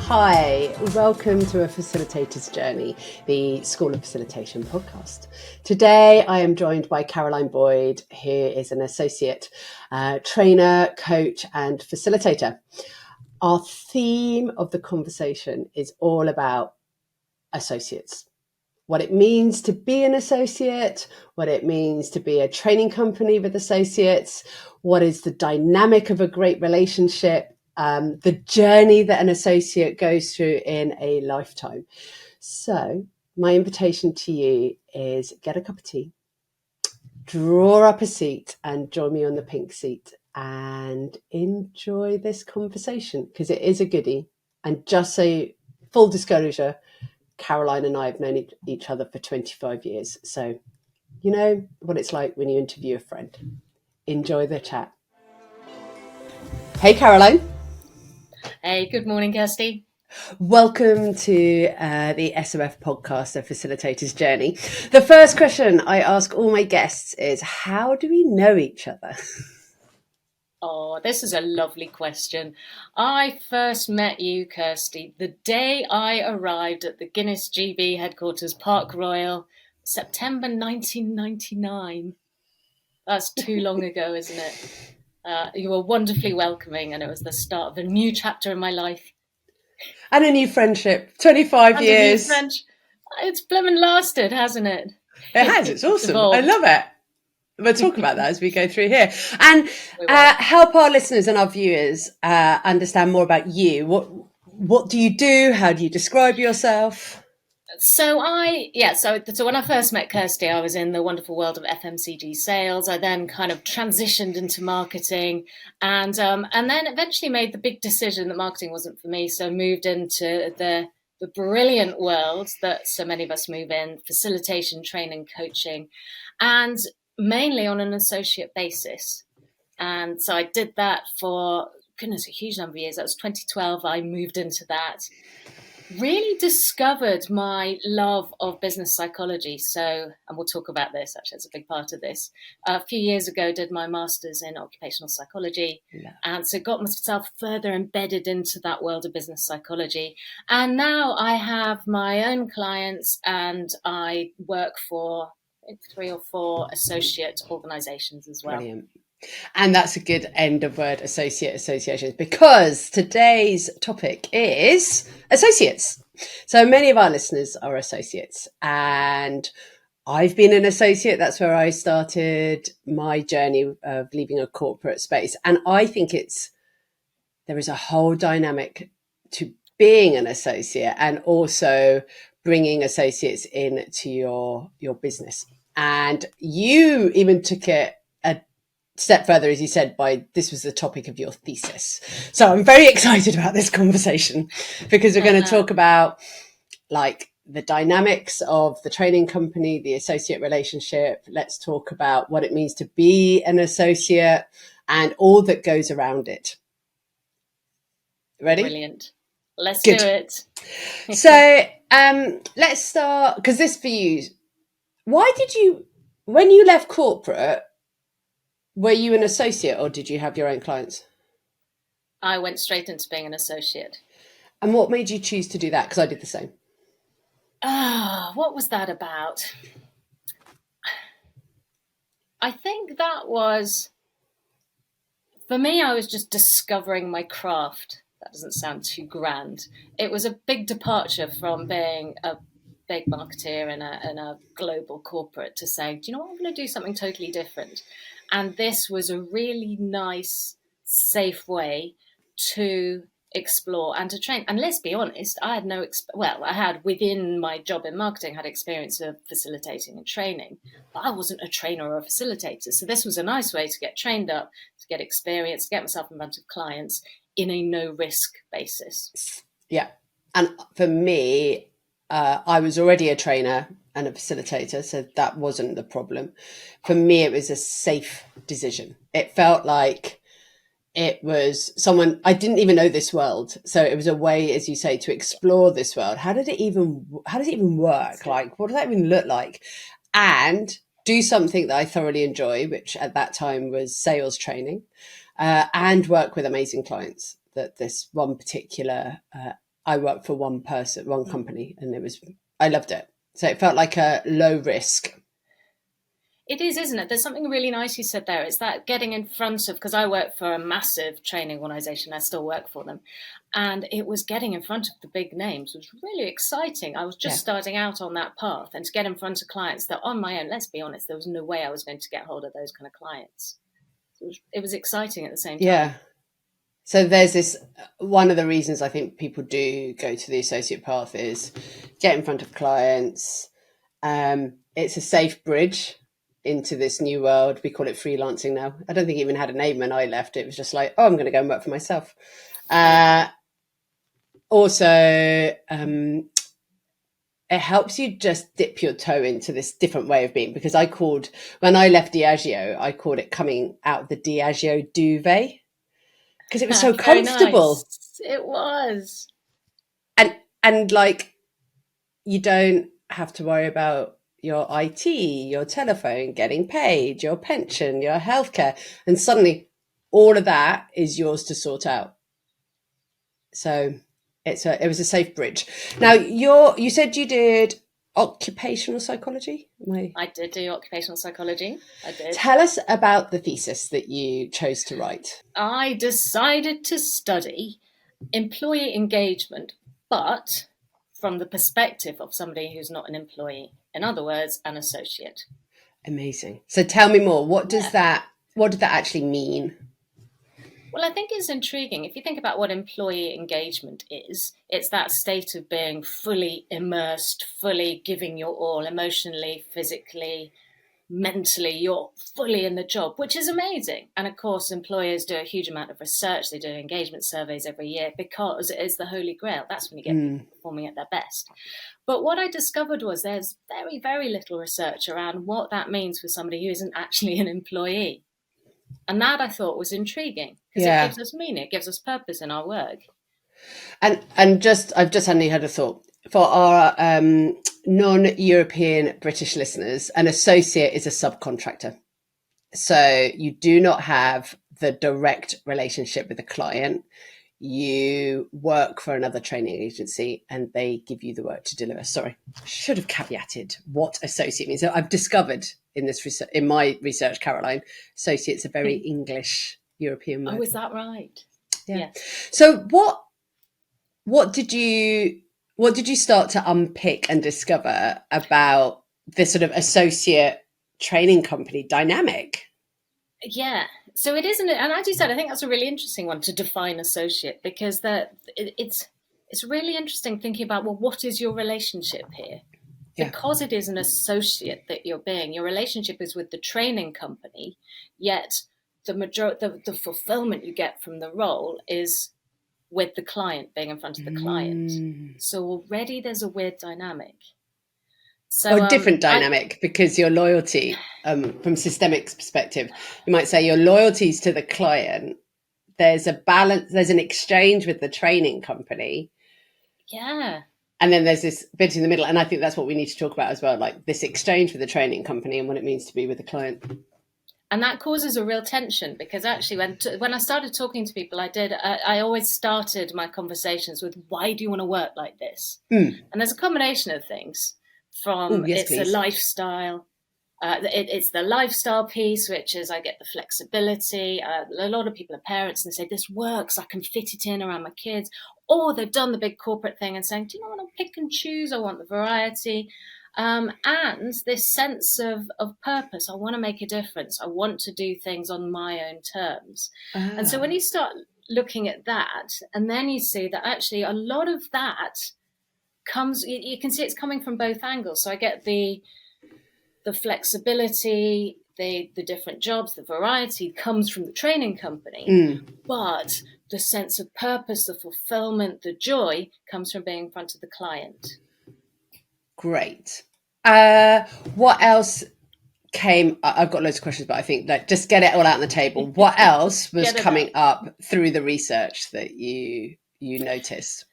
Hi, welcome to A Facilitator's Journey, the School of Facilitation podcast. Today I am joined by Caroline Boyd, who is an associate trainer, coach and facilitator. Our theme of the conversation is all about associates. What it means to be an associate, what it means to be a training company with associates, what is the dynamic of a great relationship, the journey that an associate goes through in a lifetime. So my invitation to you is get a cup of tea, draw up a seat and join me on the pink seat and enjoy this conversation because it is a goodie. And just so full disclosure, Caroline and I have known each other for 25 years. So you know what it's like when you interview a friend. Enjoy the chat. Hey, Caroline. Hey, good morning, Kirsty. Welcome to the SOF podcast, A Facilitator's Journey. The first question I ask all my guests is, how do we know each other? Oh, this is a lovely question. I first met you, Kirsty, the day I arrived at the Guinness GB headquarters, Park Royal, September 1999. That's too long ago, isn't it? You were wonderfully welcoming, and it was the start of a new chapter in my life. And a new friendship, 25 years. A new French. It's blooming lasted, hasn't it? It has, it's awesome. I love it. We'll talk about that as we go through here. And help our listeners and our viewers understand more about you. What do you do? How do you describe yourself? So when I first met Kirsty, I was in the wonderful world of FMCG sales. I then kind of transitioned into marketing and then eventually made the big decision that marketing wasn't for me. So moved into the brilliant world that so many of us move in, facilitation, training, coaching, and mainly on an associate basis. And so I did that for, goodness, a huge number of years. That was 2012. I moved into that. Really discovered my love of business psychology. So, and we'll talk about this, actually, it's a big part of this. A few years ago, did my master's in occupational psychology. Yeah. And so got myself further embedded into that world of business psychology. And now I have my own clients and I work for 3 or 4 associate organizations as well. Brilliant. And that's a good end of word, associations, because today's topic is associates. So many of our listeners are associates, and I've been an associate. That's where I started my journey of leaving a corporate space. And I think there is a whole dynamic to being an associate and also bringing associates into your business. And you even took it a step further, as you said, this was the topic of your thesis. So I'm very excited about this conversation because we're going to talk about like the dynamics of the training company, the associate relationship. Let's talk about what it means to be an associate and all that goes around it. Ready? Brilliant. Let's do it. So let's start, because this for you, when you left corporate, were you an associate or did you have your own clients? I went straight into being an associate. And what made you choose to do that? Because I did the same. What was that about? I think that was, for me, I was just discovering my craft. That doesn't sound too grand. It was a big departure from being a big marketeer in a global corporate to saying, do you know what, I'm going to do something totally different. And this was a really nice, safe way to explore and to train. And let's be honest, I had I had within my job in marketing, had experience of facilitating and training, but I wasn't a trainer or a facilitator. So this was a nice way to get trained up, to get experience, to get myself in front of clients in a no-risk basis. Yeah. And for me, I was already a trainer and a facilitator, so that wasn't the problem. For me, it was a safe decision. It felt like it was someone, I didn't even know this world. So it was a way, as you say, to explore this world. How does it even work? Like, what does that even look like? And do something that I thoroughly enjoy, which at that time was sales training, and work with amazing clients that this one particular I worked for one company, and I loved it. So it felt like a low risk. It is, isn't it? There's something really nice you said there. It's that getting in front of, because I work for a massive training organization, I still work for them. And it was getting in front of the big names was really exciting. I was just starting out on that path, and to get in front of clients that on my own, let's be honest, there was no way I was going to get hold of those kind of clients. It was exciting at the same time. Yeah. So there's this, one of the reasons I think people do go to the associate path is get in front of clients. It's a safe bridge into this new world. We call it freelancing now. I don't think it even had a name when I left. It was just like, oh, I'm going to go and work for myself. Also, it helps you just dip your toe into this different way of being, because when I left Diageo, I called it coming out of the Diageo duvet, because it was so comfortable. Nice. It was. And like, you don't have to worry about your IT, your telephone, getting paid, your pension, your healthcare. And suddenly all of that is yours to sort out. So it was a safe bridge. Now, you said you did occupational psychology? I did do occupational psychology. I did. Tell us about the thesis that you chose to write. I decided to study employee engagement, but from the perspective of somebody who's not an employee. In other words, an associate. Amazing. So tell me more. What did that actually mean? Well, I think it's intriguing. If you think about what employee engagement is, it's that state of being fully immersed, fully giving your all, emotionally, physically, mentally, you're fully in the job, which is amazing. And of course, employers do a huge amount of research. They do engagement surveys every year because it is the holy grail. That's when you get people performing at their best. But what I discovered was there's very, very little research around what that means for somebody who isn't actually an employee. And that I thought was intriguing, because it gives us meaning, it gives us purpose in our work. And I've just suddenly had a thought. For our non-European British listeners, an associate is a subcontractor. So you do not have the direct relationship with the client. You work for another training agency and they give you the work to deliver. Sorry, I should have caveated what associate means. So I've discovered in my research, Caroline, associate's a very English European word. Oh, is that right? Yeah. So what did you start to unpick and discover about this sort of associate training company dynamic? Yeah, so it isn't, and as you said, I think that's a really interesting one to define associate, because it's really interesting thinking about, well, what is your relationship here? Yeah. Because it is an associate that your relationship is with the training company, yet the fulfillment you get from the role is with the client, being in front of the client. So already there's a weird dynamic. So a different dynamic, because your loyalty, from systemic perspective, you might say your loyalties to the client, there's a balance, there's an exchange with the training company. Yeah. And then there's this bit in the middle. And I think that's what we need to talk about as well, like this exchange with the training company and what it means to be with the client. And that causes a real tension, because actually when I started talking to people, I always started my conversations with, why do you want to work like this? And there's a combination of things. It's a lifestyle. It's the lifestyle piece, which is I get the flexibility. A lot of people are parents and they say, this works, I can fit it in around my kids. Or they've done the big corporate thing and saying, do you know what, I'll pick and choose, I want the variety. And this sense of purpose, I want to make a difference. I want to do things on my own terms. And so when you start looking at that, and then you see that actually a lot of that comes, you can see it's coming from both angles. So I get the flexibility, the different jobs, the variety comes from the training company, but the sense of purpose, the fulfillment, the joy comes from being in front of the client. Great. What else came? I've got loads of questions, but I think that just get it all out on the table. What else was coming up through the research that you noticed?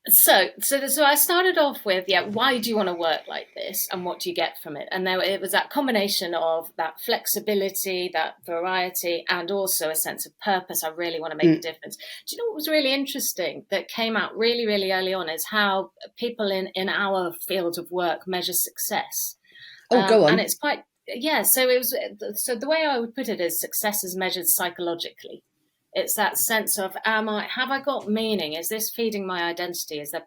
So I started off with, why do you want to work like this, and what do you get from it? And there it was that combination of that flexibility, that variety, and also a sense of purpose. I really want to make a difference. Do you know what was really interesting that came out really, really early on is how people in our field of work measure success. Oh, go And on. it's quite, yeah. So the way I would put it is success is measured psychologically. It's that sense of, have I got meaning? Is this feeding my identity? Is there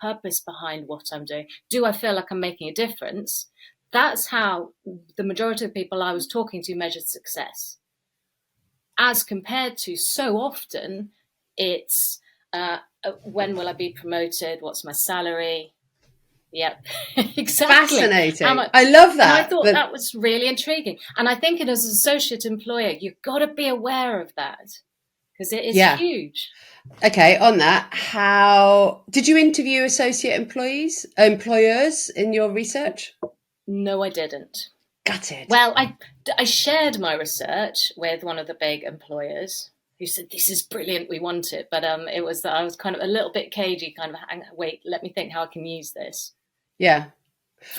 purpose behind what I'm doing? Do I feel like I'm making a difference? That's how the majority of people I was talking to measured success. As compared to so often, it's when will I be promoted? What's my salary? Yep, exactly. Fascinating. I love And I that. thought that was really intriguing. And I think as an associate employer, you've got to be aware of that because it is Yeah. huge. Okay, on that, how did you interview associate employers in your research? No, I didn't. Gutted. Well, I shared my research with one of the big employers who said, this is brilliant, we want it. But it was that I was kind of a little bit cagey, kind of, wait, let me think how I can use this. Yeah.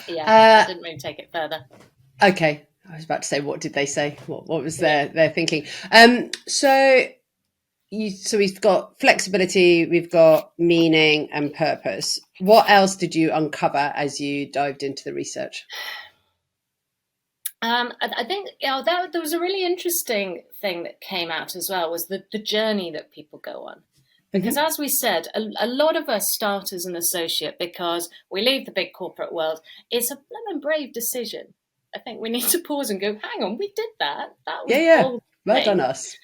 Yeah, I didn't really take it further. Okay. I was about to say, what did they say? What was their thinking? So we've got flexibility, we've got meaning and purpose. What else did you uncover as you dived into the research? I think there was a really interesting thing that came out as well was the journey that people go on. Because as we said, a lot of us start as an associate because we leave the big corporate world. It's a blooming brave decision. I think we need to pause and go, hang on, we did that. That was Yeah. bold. Well done, us.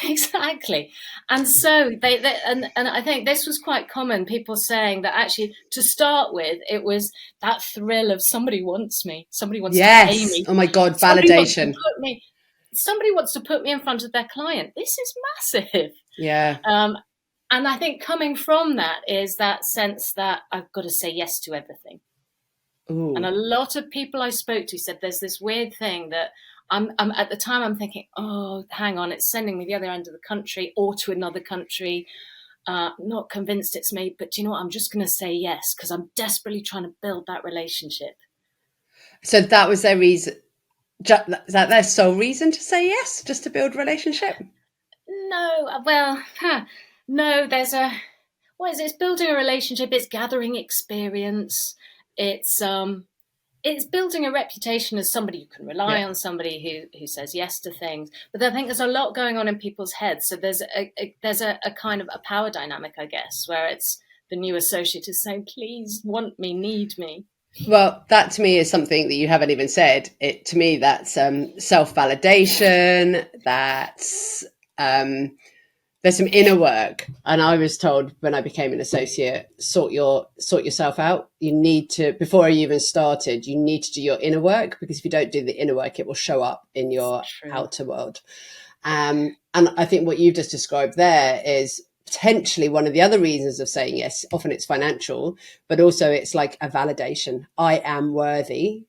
Exactly. And so and I think this was quite common, people saying that actually to start with, it was that thrill of somebody wants me, somebody wants to pay Yes. me, Oh my God, somebody wants to validation. put me in front of their client. This is massive. Yeah. And I think coming from that is that sense that I've got to say yes to everything. Ooh. And a lot of people I spoke to said there's this weird thing that I'm at the time I'm thinking, oh, hang on, it's sending me the other end of the country or to another country. Not convinced it's me, but do you know what? I'm just going to say yes because I'm desperately trying to build that relationship. So that was their reason. Is that their sole reason to say yes, just to build relationship? No, well, no. What is it? It's building a relationship. It's gathering experience. It's building a reputation as somebody you can rely on, somebody who says yes to things. But I think there's a lot going on in people's heads. So there's a kind of a power dynamic, I guess, where it's the new associate is saying, please want me, need me. Well, that to me is something that you haven't even said. To me, that's self-validation. That's there's some inner work. And I was told when I became an associate, sort yourself out. You need to, before I even started, you need to do your inner work, because if you don't do the inner work, it will show up in your outer world. And I think what you've just described there is potentially one of the other reasons of saying yes. Often it's financial, but also it's like a validation. I am worthy.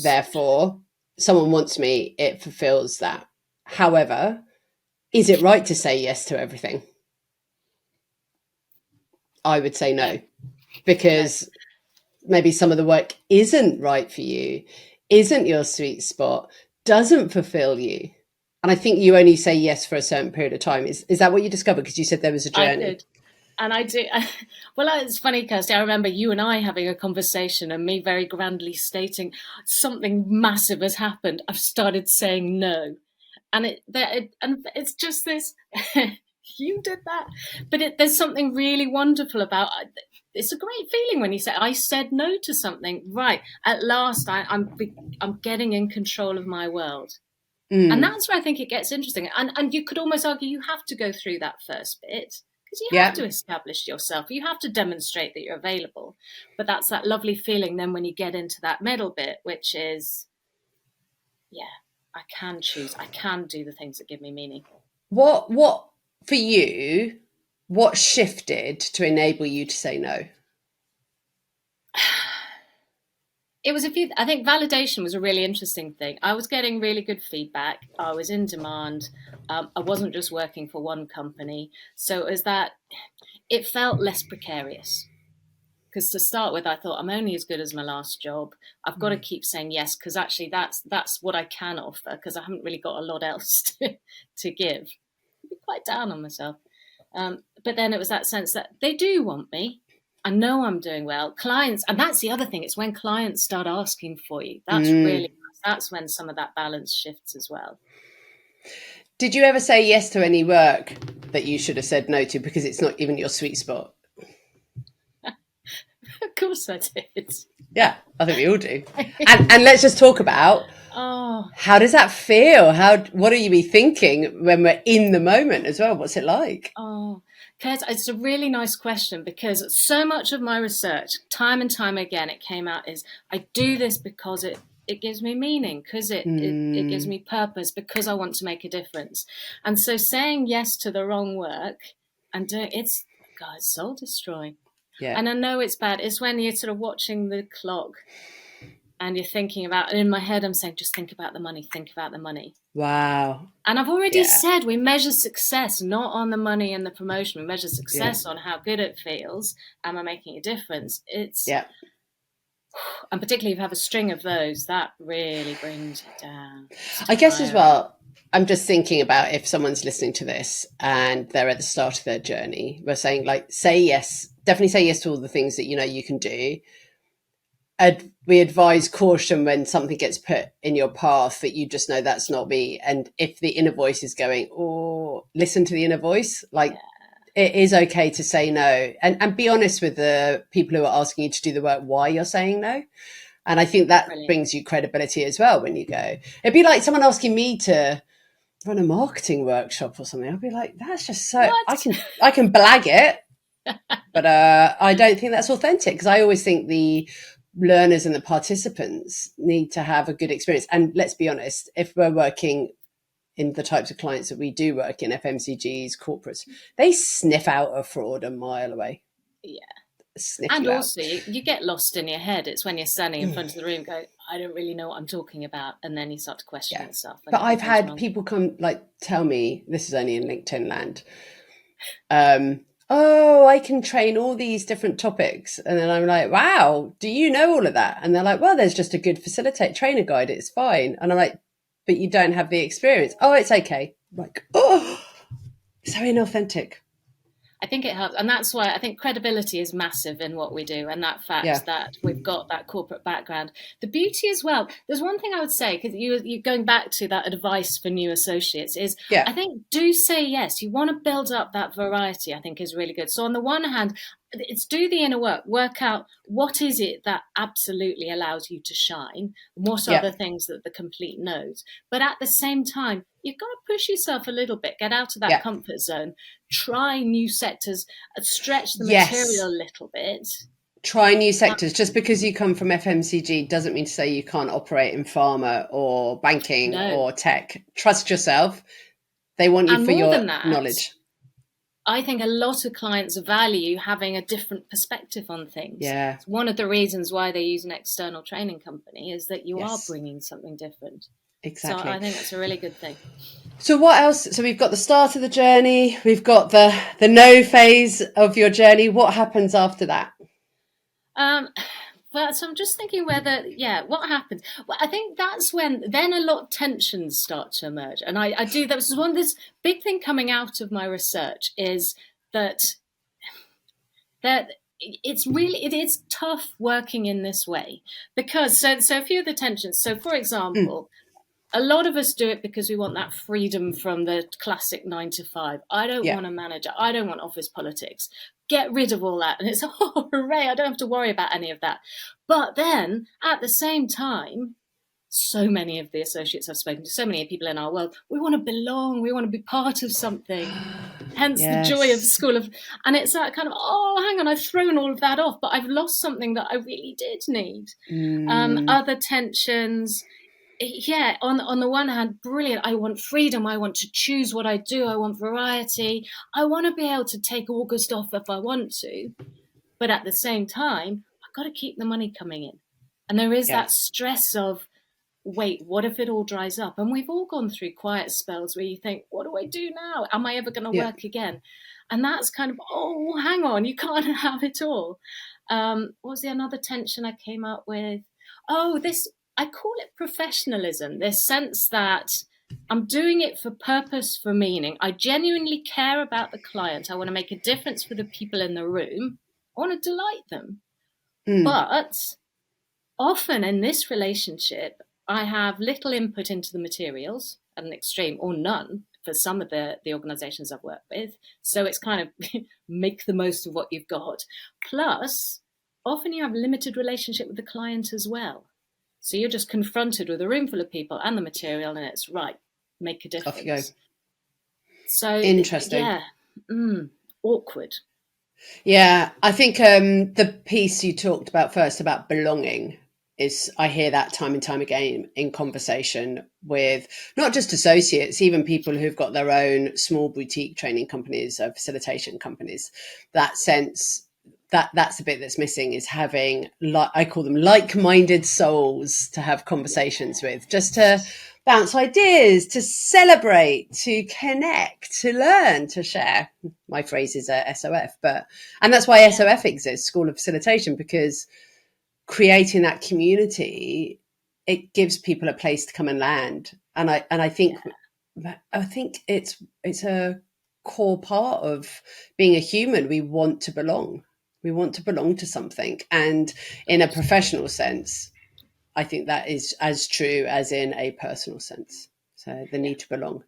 Therefore, someone wants me. It fulfills that. However, is it right to say yes to everything? I would say no, because maybe some of the work isn't right for you, isn't your sweet spot, doesn't fulfill you. And I think you only say yes for a certain period of time. Is that what you discovered? Because you said there was a journey. I did. And I do. Well, it's funny, Kirsty. I remember you and I having a conversation and me very grandly stating something massive has happened. I've started saying no. And it's just this, you did that. But there's something really wonderful about it. It's a great feeling when you say, I said no to something. Right. At last, I'm getting in control of my world. And that's where I think it gets interesting. And you could almost argue you have to go through that first bit. Because you have to establish yourself. You have to demonstrate that you're available. But that's that lovely feeling then when you get into that middle bit, which is, I can choose. I can do the things that give me meaning. What for you, what shifted to enable you to say no? It was I think validation was a really interesting thing. I was getting really good feedback. I was in demand. I wasn't just working for one company. So it was that it felt less precarious. Because to start with, I thought I'm only as good as my last job. I've got to keep saying yes, because actually that's what I can offer, because I haven't really got a lot else to give. I'd be quite down on myself. But then it was that sense that they do want me. I know I'm doing well. Clients, and that's the other thing. It's when clients start asking for you. That's when some of that balance shifts as well. Did you ever say yes to any work that you should have said no to because it's not even your sweet spot? Of course I did. Yeah, I think we all do. And let's just talk about how does that feel? What are you be thinking when we're in the moment as well? What's it like? Kurt, it's a really nice question, because so much of my research, time and time again, it came out is I do this because it gives me meaning, because it gives me purpose, because I want to make a difference. And so saying yes to the wrong work and doing it's soul destroying. Yeah. And I know it's bad. It's when you're sort of watching the clock and you're thinking about, and in my head I'm saying, just think about the money, think about the money. Wow. And I've already said we measure success not on the money and the promotion. We measure success on how good it feels. Am I making a difference? And particularly if you have a string of those, that really brings it down. I guess as well, I'm just thinking about if someone's listening to this and they're at the start of their journey, we're saying say yes, definitely say yes to all the things that you can do. We advise caution when something gets put in your path that you just know that's not me. And if the inner voice is going, listen to the inner voice, it is okay to say no, and be honest with the people who are asking you to do the work, why you're saying no. And I think that brings you credibility as well when you go. It'd be like someone asking me to run a marketing workshop or something. I'd be like, that's just so I can blag it, but I don't think that's authentic, because I always think the learners and the participants need to have a good experience. And let's be honest, if we're working in the types of clients that we do work in, FMCGs, corporates, they sniff out a fraud a mile away. Yeah. And also, you get lost in your head. It's when you're standing in front of the room going, I don't really know what I'm talking about. And then you start to question yourself. But I've had people come, tell me, this is only in LinkedIn land, I can train all these different topics. And then I'm like, wow, do you know all of that? And they're like, well, there's just a good trainer guide. It's fine. And I'm like, but you don't have the experience. Oh, it's okay. I'm like, so inauthentic. I think it helps. And that's why I think credibility is massive in what we do. And that fact that we've got that corporate background. The beauty as well, there's one thing I would say, because you're going back to that advice for new associates, is I think do say yes. You want to build up that variety, I think is really good. So on the one hand, it's do the inner work out what is it that absolutely allows you to shine, what are the things that the complete knows. But at the same time, you've got to push yourself a little bit, get out of that comfort zone, try new sectors, stretch the material a little bit. Try new sectors. Just because you come from FMCG doesn't mean to say you can't operate in pharma or banking or tech. Trust yourself. They want you for your knowledge. I think a lot of clients value having a different perspective on things. Yeah. It's one of the reasons why they use an external training company is that you are bringing something different. Exactly. So I think that's a really good thing. So what else? So we've got the start of the journey. We've got the no phase of your journey. What happens after that? Well, so I'm just thinking what happens? Well, I think that's when then a lot of tensions start to emerge. And I do, that was this big thing coming out of my research is that it is tough working in this way, because so a few of the tensions. So for example, a lot of us do it because we want that freedom from the classic 9 to 5. I don't want a manager. I don't want office politics. Get rid of all that. And it's, hooray, I don't have to worry about any of that. But then at the same time, so many of the associates I've spoken to, so many people in our world, we want to belong. We want to be part of something. Hence the joy of school of, and it's that kind of, hang on, I've thrown all of that off, but I've lost something that I really did need. Other tensions. Yeah, on the one hand, brilliant. I want freedom. I want to choose what I do. I want variety. I want to be able to take August off if I want to. But at the same time, I've got to keep the money coming in. And there is Yeah. that stress of, wait, what if it all dries up? And we've all gone through quiet spells where you think, what do I do now? Am I ever going to Yeah. work again? And that's kind of, oh, hang on, you can't have it all. What was the another tension I came up with? Oh, this, I call it professionalism, this sense that I'm doing it for purpose, for meaning. I genuinely care about the client. I want to make a difference for the people in the room. I want to delight them. But often in this relationship, I have little input into the materials at an extreme, or none for some of the organizations I've worked with. So it's kind of make the most of what you've got. Plus, often you have limited relationship with the client as well. So you're just confronted with a room full of people and the material, and it's right, make a difference. Off you go. So Interesting. Yeah, awkward. Yeah, I think the piece you talked about first about belonging is, I hear that time and time again in conversation with not just associates, even people who've got their own small boutique training companies or facilitation companies. That sense that's the bit that's missing, is having, I call them like-minded souls to have conversations with, just to bounce ideas, to celebrate, to connect, to learn, to share. My phrase is SOF, and that's why SOF exists, School of Facilitation, because creating that community, it gives people a place to come and land. And I think it's a core part of being a human. We want to belong. We want to belong to something. And in a professional sense, I think that is as true as in a personal sense. So the need to belong.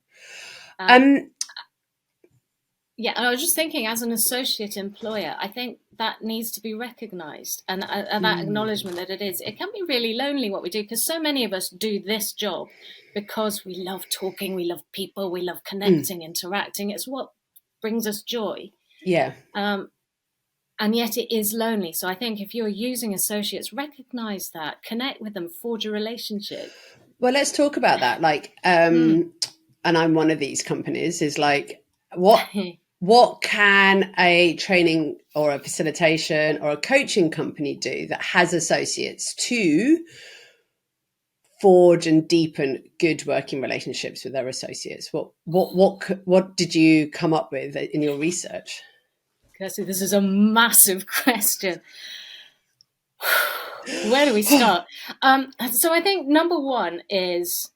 Yeah, and I was just thinking, as an associate employer, I think that needs to be recognised, and that acknowledgement that it can be really lonely what we do, because so many of us do this job because we love talking, we love people, we love connecting, interacting. It's what brings us joy. Yeah. And yet it is lonely. So I think if you're using associates, recognise that, connect with them, forge a relationship. Well, let's talk about that. Like, and I'm one of these companies, is like, what can a training or a facilitation or a coaching company do that has associates to forge and deepen good working relationships with their associates? What did you come up with in your research? Kirsty, this is a massive question. Where do we start? So I think number one is,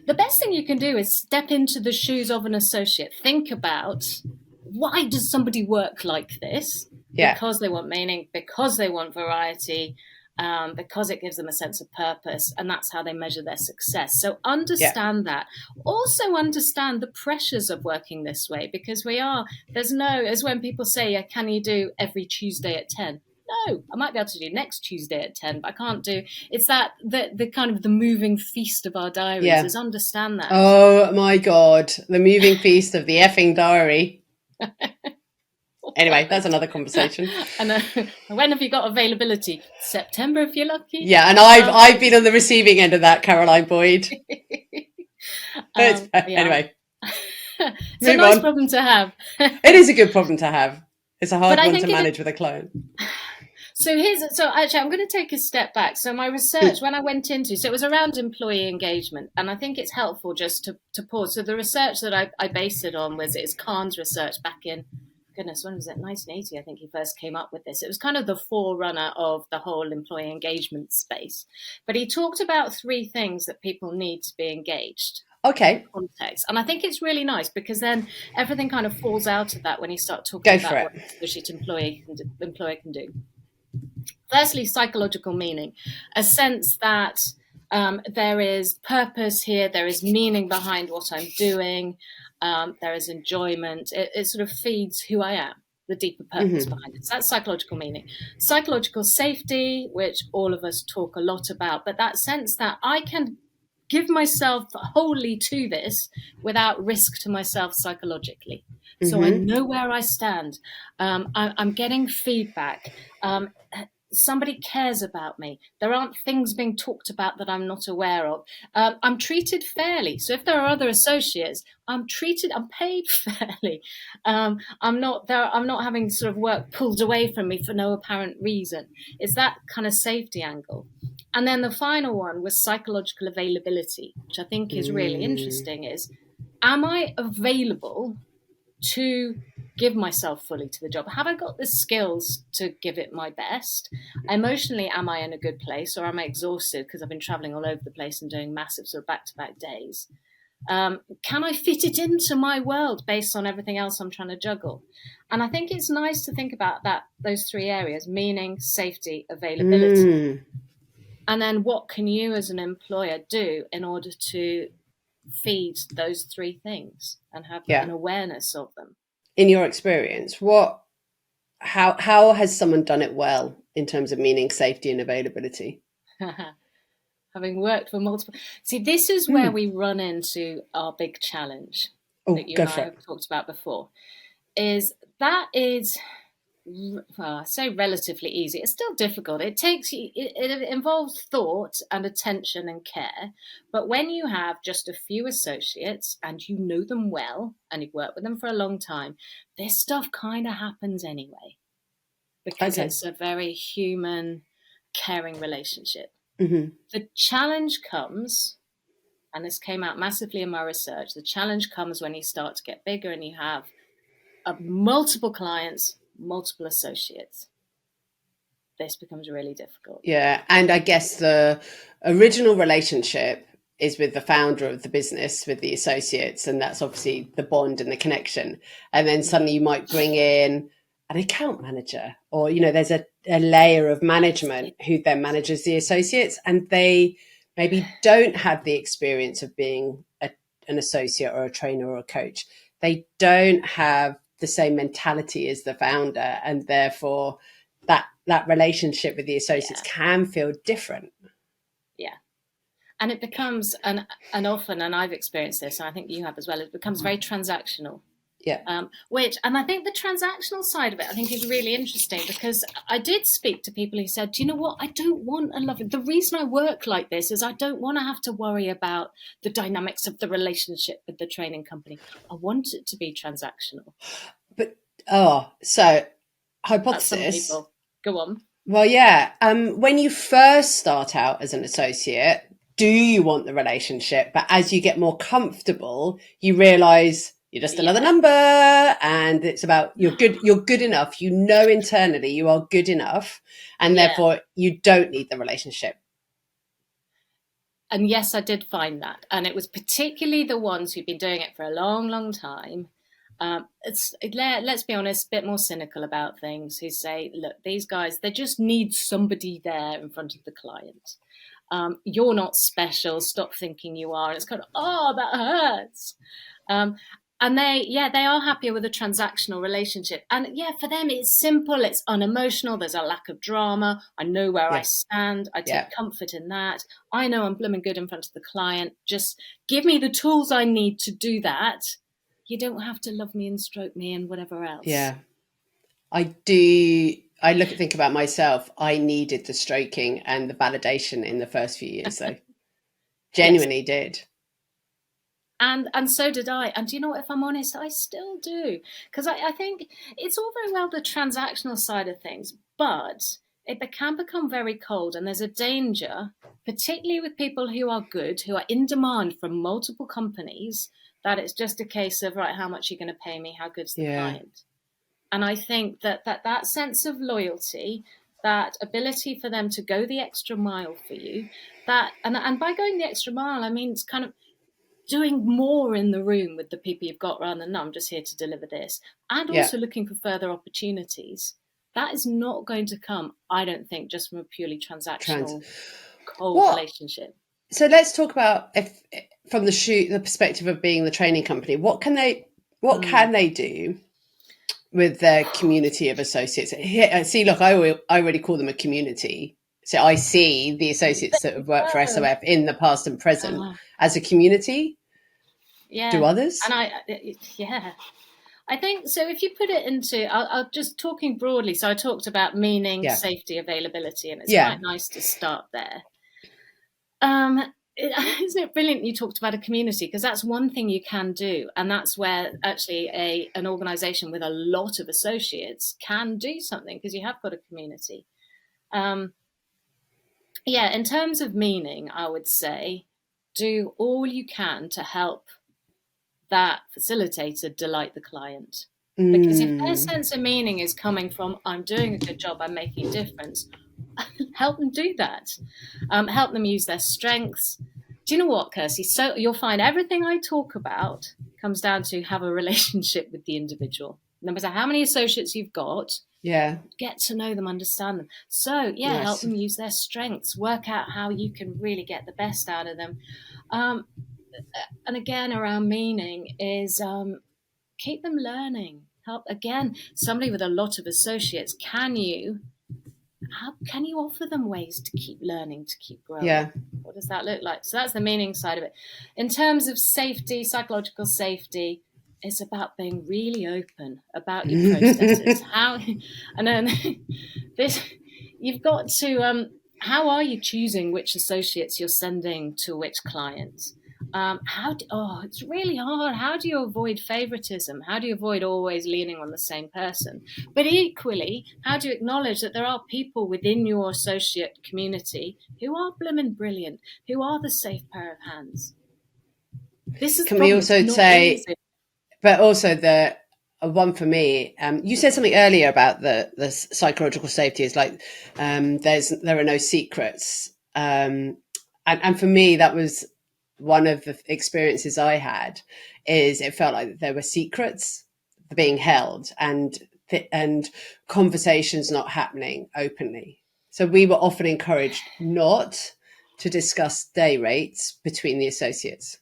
the best thing you can do is step into the shoes of an associate. Think about, why does somebody work like this? Yeah. Because they want meaning, because they want variety, because it gives them a sense of purpose, and that's how they measure their success. So understand that. Also understand the pressures of working this way, because as when people say, can you do every Tuesday at 10? No, I might be able to do next Tuesday at 10, but I can't do. It's that the kind of the moving feast of our diaries, is understand that. Oh my God, the moving feast of the effing diary. Anyway, that's another conversation. And when have you got availability? September, if you're lucky. Yeah, and I've been on the receiving end of that, Caroline Boyd. Anyway, it's a nice problem to have. It is a good problem to have. It's a hard one to manage with a client. So actually, I'm going to take a step back. So my research, when I went into, so it was around employee engagement, and I think it's helpful just to pause. So the research that I based it on is Kahn's research back in, goodness, when was it? 1980, I think he first came up with this. It was kind of the forerunner of the whole employee engagement space. But he talked about 3 things that people need to be engaged. Okay. Context. And I think it's really nice, because then everything kind of falls out of that when you start talking about what an associate employer can do. Firstly, psychological meaning, a sense that there is purpose here, there is meaning behind what I'm doing, there is enjoyment. It sort of feeds who I am, the deeper purpose behind it. So that's psychological meaning. Psychological safety, which all of us talk a lot about, but that sense that I can give myself wholly to this without risk to myself psychologically. So I know where I stand. I'm getting feedback. somebody cares about me. There aren't things being talked about that I'm not aware of. I'm treated fairly. So if there are other associates, I'm paid fairly. I'm not having sort of work pulled away from me for no apparent reason. It's that kind of safety angle. And then the final one was psychological availability, which I think is really interesting, is, am I available to give myself fully to the job? Have I got the skills to give it my best? Emotionally, am I in a good place, or am I exhausted because I've been traveling all over the place and doing massive sort of back-to-back days? Can I fit it into my world based on everything else I'm trying to juggle? And I think it's nice to think about those three areas: meaning, safety, availability. And then what can you as an employer do in order to feed those three things and have an awareness of them? In your experience, how has someone done it well in terms of meaning, safety, and availability? Having worked for multiple... See, this is where we run into our big challenge that you and I have talked about before, is well, I say relatively easy. It's still difficult. It involves thought and attention and care. But when you have just a few associates and you know them well and you've worked with them for a long time, this stuff kind of happens anyway, because it's a very human, caring relationship. The challenge comes, and this came out massively in my research, the challenge comes when you start to get bigger and you have multiple clients, multiple associates. This becomes really difficult. Yeah, and I guess the original relationship is with the founder of the business, with the associates, and that's obviously the bond and the connection. And then suddenly you might bring in an account manager, or, there's a layer of management who then manages the associates, and they maybe don't have the experience of being an associate or a trainer or a coach. They don't have the same mentality as the founder, and therefore that relationship with the associates can feel different. Yeah. And it becomes, and often, and I've experienced this, and I think you have as well, it becomes very transactional. Yeah. And I think the transactional side of it, I think, is really interesting, because I did speak to people who said, do you know what? I don't want a love. The reason I work like this is I don't want to have to worry about the dynamics of the relationship with the training company. I want it to be transactional. But, so hypothesis. That's some people. Go on. Well, yeah. When you first start out as an associate, do you want the relationship? But as you get more comfortable, you realize you're just another number, and it's about you're good enough. Internally you are good enough, and therefore you don't need the relationship. And yes, I did find that. And it was particularly the ones who've been doing it for a long, long time. Let's be honest, a bit more cynical about things, who say, look, these guys, they just need somebody there in front of the client. You're not special. Stop thinking you are. And it's kind of, that hurts. And they are happier with a transactional relationship. And for them, it's simple. It's unemotional. There's a lack of drama. I know where I stand. I take comfort in that. I know I'm blooming good in front of the client. Just give me the tools I need to do that. You don't have to love me and stroke me and whatever else. Yeah, I do. I think about myself. I needed the stroking and the validation in the first few years, though. Genuinely did. And so did I. And do you know what, if I'm honest, I still do. Because I think it's all very well the transactional side of things, but it can become very cold. And there's a danger, particularly with people who are good, who are in demand from multiple companies, that it's just a case of, right, how much are you going to pay me? How good's the client? And I think that sense of loyalty, that ability for them to go the extra mile for you, and by going the extra mile, I mean, it's kind of doing more in the room with the people you've got, rather than, no, I'm just here to deliver this. And also looking for further opportunities. That is not going to come, I don't think, just from a purely transactional, cold relationship. So let's talk about, if from the perspective of being the training company, what can they do with their community of associates? See, look, I already call them a community. So I see the associates that have worked for SOF in the past and present as a community. Yeah. Do others? And I think so. If you put it into, I'll just talking broadly. So I talked about meaning, Yeah. safety, availability, and it's Yeah. quite nice to start there. Isn't it brilliant you talked about a community, because that's one thing you can do, and that's where actually an organization with a lot of associates can do something, because you have got a community. Yeah, in terms of meaning, I would say do all you can to help that facilitator delight the client. Because if their sense of meaning is coming from, I'm doing a good job, I'm making a difference, help them do that. Help them use their strengths. Do you know what, Kirsty? So you'll find everything I talk about comes down to have a relationship with the individual. No matter how many associates you've got, get to know them, understand them. So, yeah, help them use their strengths, work out how you can really get the best out of them. And again, around meaning is keep them learning. Help, again, somebody with a lot of associates, can you offer them ways to keep learning, to keep growing? Yeah. What does that look like? So that's the meaning side of it. In terms of safety, psychological safety, it's about being really open about your processes. And then you've got to, how are you choosing which associates you're sending to which clients? It's really hard. How do you avoid favoritism? How do you avoid always leaning on the same person? But equally, how do you acknowledge that there are people within your associate community who are blooming brilliant, who are the safe pair of hands? This is Can we also say, easy. but also the one for me, you said something earlier about the psychological safety is like there are no secrets, and for me that was one of the experiences I had. Is it felt like there were secrets being held and conversations not happening openly. So we were often encouraged not to discuss day rates between the associates.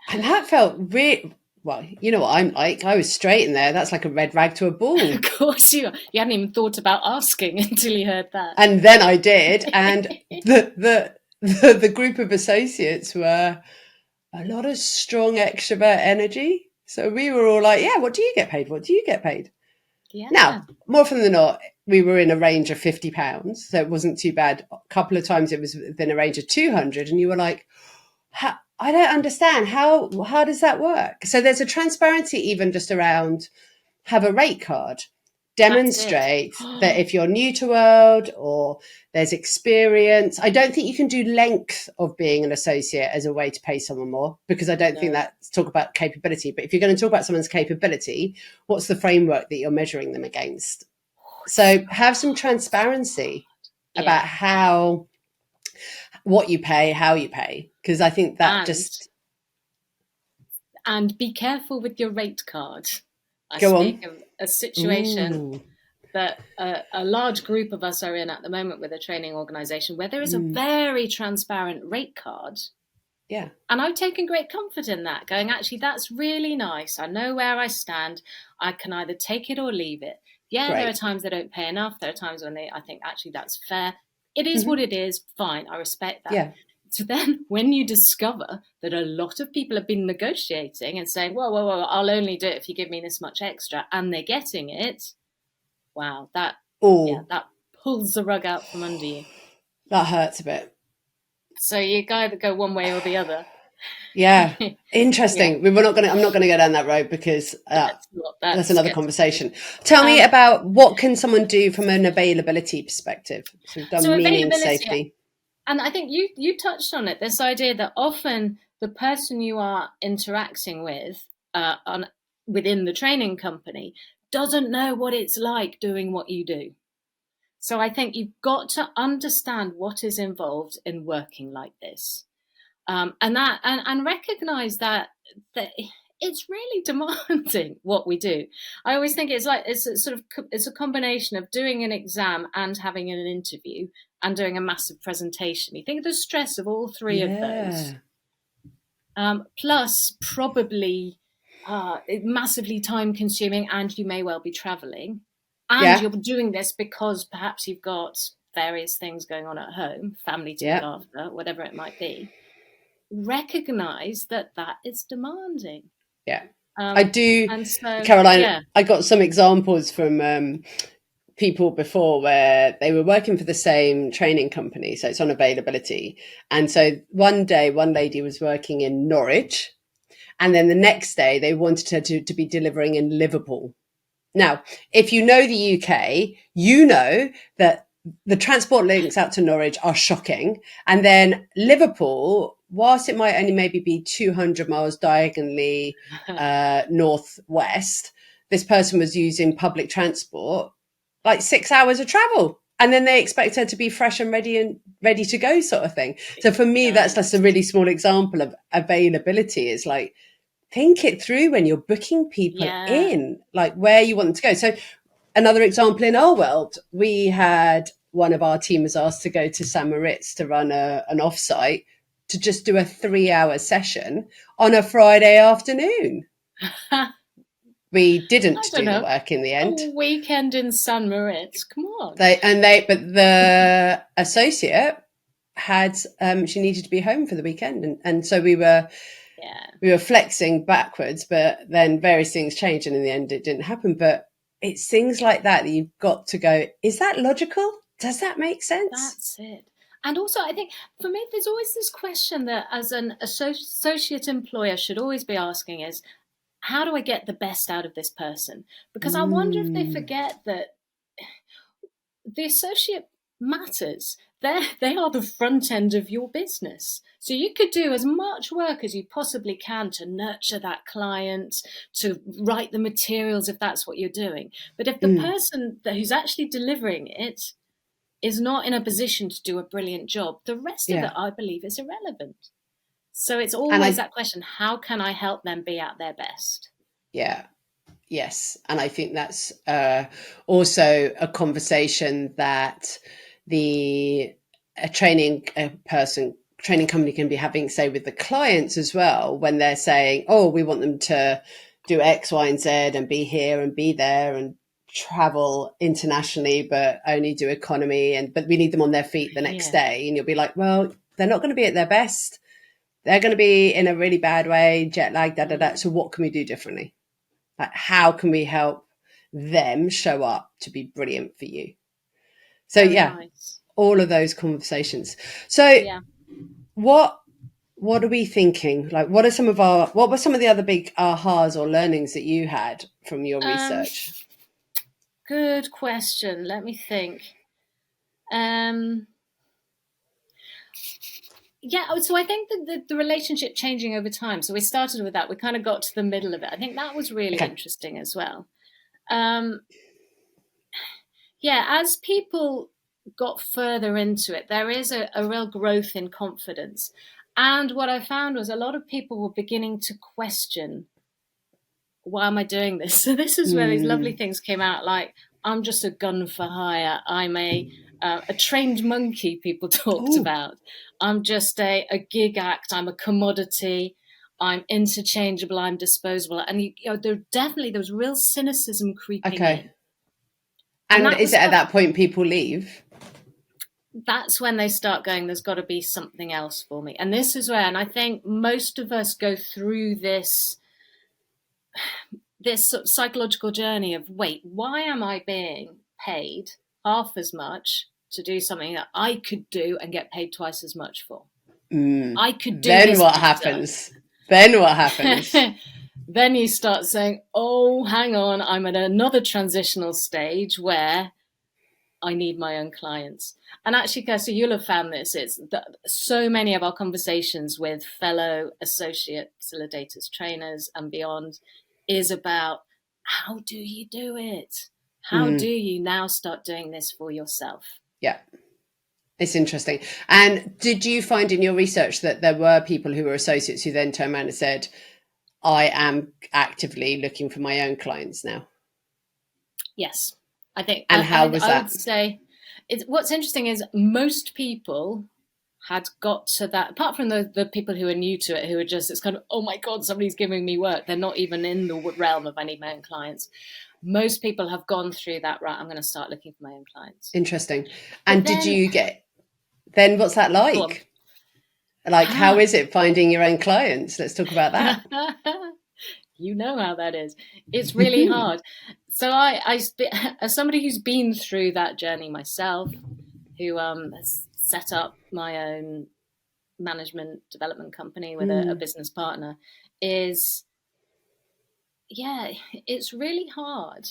And that felt really, well, you know what I'm like. I was straight in there. That's like a red rag to a bull. Of course you hadn't even thought about asking until you heard that. And then I did. And the group of associates were a lot of strong extrovert energy. So we were all like, yeah, what do you get paid? What do you get paid? Yeah. Now, more often than not, we were in a range of £50. So it wasn't too bad. A couple of times it was within a range of 200. And you were like, I don't understand. How does that work? So there's a transparency even just around have a rate card. Demonstrate that if you're new to world or there's experience, I don't think you can do length of being an associate as a way to pay someone more, because I don't think that's talk about capability. But if you're going to talk about someone's capability, what's the framework that you're measuring them against? So have some transparency about what you pay, how you pay, because I think that and be careful with your rate card. I Go speak on. of a situation that a large group of us are in at the moment with a training organisation where there is a very transparent rate card. Yeah. And I've taken great comfort in that, going, actually, that's really nice. I know where I stand. I can either take it or leave it. Yeah, There are times they don't pay enough. There are times when I think, actually, that's fair. It is what it is. Fine. I respect that. Yeah. So then when you discover that a lot of people have been negotiating and saying, whoa, I'll only do it if you give me this much extra, and they're getting it, wow, that pulls the rug out from under you. That hurts a bit. So you either go one way or the other. Yeah, interesting. I'm not going to go down that road because that's another conversation. Tell me about what can someone do from an availability perspective. So we've done meaning, safety. And I think you touched on it, this idea that often the person you are interacting with within the training company doesn't know what it's like doing what you do. So I think you've got to understand what is involved in working like this, and recognize that it's really demanding what we do. I always think it's a combination of doing an exam and having an interview and doing a massive presentation. You think of the stress of all three of those, plus probably massively time consuming, and you may well be traveling, and you're doing this because perhaps you've got various things going on at home, family to look after, whatever it might be. Recognize that is demanding. Yeah. I do, And so, Caroline. yeah. I got some examples from people before where they were working for the same training company, so it's on availability. And so one day, one lady was working in Norwich, and then the next day they wanted her to be delivering in Liverpool. Now, if you know the UK, you know that the transport links out to Norwich are shocking. And then Liverpool, whilst it might only maybe be 200 miles diagonally northwest, this person was using public transport, like 6 hours of travel. And then they expect her to be fresh and ready to go, sort of thing. So for me, that's just a really small example of availability. Is like, think it through when you're booking people Yeah. in, like where you want them to go. So another example in our world, we had one of our team was asked to go to St. Moritz to run an offsite to just do a 3-hour session on a Friday afternoon. We didn't I don't do the know. work in the A end. weekend in San Moritz. Come on. But the associate had she needed to be home for the weekend, and so we were flexing backwards, but then various things changed, and in the end it didn't happen. But it's things like that you've got to go, is that logical? Does that make sense? That's it. And also, I think for me, there's always this question that as an associate employer should always be asking is, how do I get the best out of this person? Because I wonder if they forget that the associate matters. They are the front end of your business. So you could do as much work as you possibly can to nurture that client, to write the materials if that's what you're doing. But if the person who's actually delivering it is not in a position to do a brilliant job, the rest of it, I believe, is irrelevant. So it's always that question, how can I help them be at their best? Yeah. Yes. And I think that's also a conversation that a training company can be having, say, with the clients as well, when they're saying, oh, we want them to do X, Y, and Z and be here and be there and travel internationally, but only do economy, but we need them on their feet the next day. And you'll be like, well, they're not going to be at their best. They're going to be in a really bad way, jet lag, So what can we do differently? Like, how can we help them show up to be brilliant for you? So nice. All of those conversations. So what are we thinking? Like, what were some of the other big ahas or learnings that you had from your research? Good question. Let me think. So I think that the relationship changing over time. So we started with that. We kind of got to the middle of it. I think that was really interesting as well. As people got further into it, there is a real growth in confidence. And what I found was a lot of people were beginning to question, why am I doing this? So this is where these lovely things came out, like, I'm just a gun for hire. I'm a trained monkey, people talked about. I'm just a gig act. I'm a commodity. I'm interchangeable. I'm disposable. And there was real cynicism creeping in. And is it at that point people leave? That's when they start going, there's got to be something else for me. And this is where, and I think most of us go through this sort of psychological journey of, wait, why am I being paid half as much to do something that I could do and get paid twice as much for? I could do then this what better. happens? Then what happens? Then you start saying, oh, hang on, I'm at another transitional stage where I need my own clients. And actually, Kirsty, you'll have found this. It's so many of our conversations with fellow associate facilitators, trainers, and beyond is about, how do you do it? How do you now start doing this for yourself? Yeah. It's interesting. And did you find in your research that there were people who were associates who then turned around and said, I am actively looking for my own clients now? Yes, I think. And how was that? I would say, what's interesting is most people had got to that, apart from the people who are new to it, who are just, it's kind of, oh my God, somebody's giving me work. They're not even in the realm of I need my own clients. Most people have gone through that, right, I'm going to start looking for my own clients. Interesting. And did you then what's that like? Like, how is it finding your own clients? Let's talk about that. You know how that is. It's really hard. So as somebody who's been through that journey myself, who has set up my own management development company with a business partner, is it's really hard.